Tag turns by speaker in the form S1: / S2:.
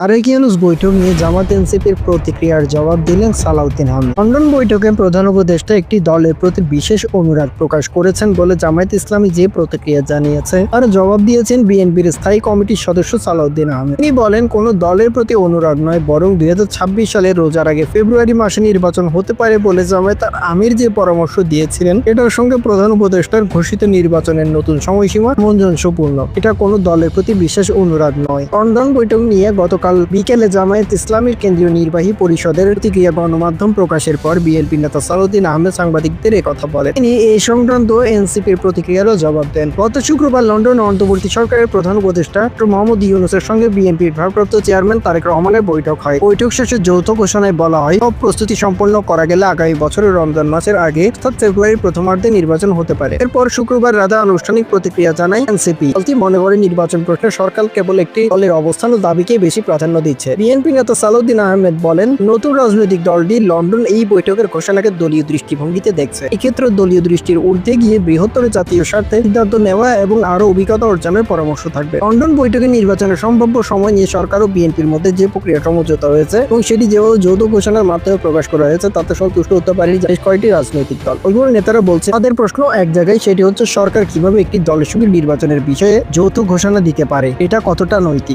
S1: তারেক ইউনূস বৈঠক নিয়ে জামাত এনসিপির প্রতিক্রিয়ার জবাব দিলেন সালাউদ্দিন আহমেদ। লন্ডন বৈঠকে প্রধান উপদেষ্টা একটি দলের প্রতি বিশেষ অনুরাগ প্রকাশ করেছেন বলে জামায়াত ইসলামী যে প্রতিক্রিয়া জানিয়েছে তার জবাব দিয়েছেন বিএনপির স্থায়ী কমিটির সদস্য সালাউদ্দিন আহমেদ। তিনি বলেন, কোন দলের প্রতি অনুরাগ নয়, বরং 2026 সালে রোজার আগে ফেব্রুয়ারি মাসে নির্বাচন হতে পারে বলে জামায়াতের আমির যে পরামর্শ দিয়েছিলেন এটার সঙ্গে প্রধান উপদেষ্টার ঘোষিত নির্বাচনের নতুন সময়সীমা সামঞ্জস্যপূর্ণ। এটা কোনো দলের প্রতি বিশেষ অনুরাগ নয়। লন্ডন বৈঠক নিয়ে গতকাল বিকেলে জামায়াত ইসলামীর কেন্দ্রীয় নির্বাহী পরিষদের প্রতিক্রিয়া গণমাধ্যম প্রকাশের পর বিএনপি নেতা সালাউদ্দিন আহমেদ সাংবাদিকদের একথা বলেন। তিনি এই সংক্রান্ত এনসিপির প্রতিক্রিয়ারও জবাব দেন। গত শুক্রবার লন্ডনে অন্তর্বর্তী সরকারের প্রধান উপদেষ্টা মোহাম্মদ ইউনূসের সঙ্গে বিএনপির ভারপ্রাপ্ত চেয়ারম্যান তারেক রহমানের বৈঠক হয়। বৈঠক শেষে যৌথ ঘোষণায় বলা হয়, সব প্রস্তুতি সম্পন্ন করা গেলে আগামী বছরের রমজান মাসের আগে অর্থাৎ ফেব্রুয়ারির প্রথমার্ধে নির্বাচন হতে পারে। এরপর শুক্রবার রাতে আনুষ্ঠানিক প্রতিক্রিয়া জানায় এনসিপি। দলটি মনে করে নির্বাচন প্রশ্নে সরকার কেবল একটি দলের অবস্থান ও দাবিকে বেশি প্রাধান্য দিচ্ছে। বিএনপি নেতা সালাউদ্দিন আহমেদ বলেন, নতুন রাজনৈতিক দলটি লন্ডন এই বৈঠকের ঘোষণাকে দলীয় দৃষ্টিভঙ্গিতে দেখছে। এক্ষেত্রে দলীয় দৃষ্টির ঊর্ধ্বে গিয়ে বৃহত্তর জাতীয় স্বার্থে সিদ্ধান্ত নেওয়া এবং আরো অভিজ্ঞতা অর্জনের পরামর্শ থাকবে। লন্ডন বৈঠকে নির্বাচনের সম্ভাব্য সময় নিয়ে সরকার ও বিএনপির মধ্যে যে প্রক্রিয়া সমঝোতা হয়েছে এবং সেটি যেভাবে যৌথ ঘোষণার মাধ্যমে প্রকাশ করা হয়েছে তাতে সন্তুষ্ট হতে পারেনি বেশ কয়েকটি রাজনৈতিক দল। ওইগুলো নেতারা বলছে তাদের প্রশ্ন এক জায়গায়, সেটি হচ্ছে সরকার কিভাবে একটি দলের সঙ্গে নির্বাচনের বিষয়ে যৌথ ঘোষণা দিতে পারে, এটা কতটা নৈতিক।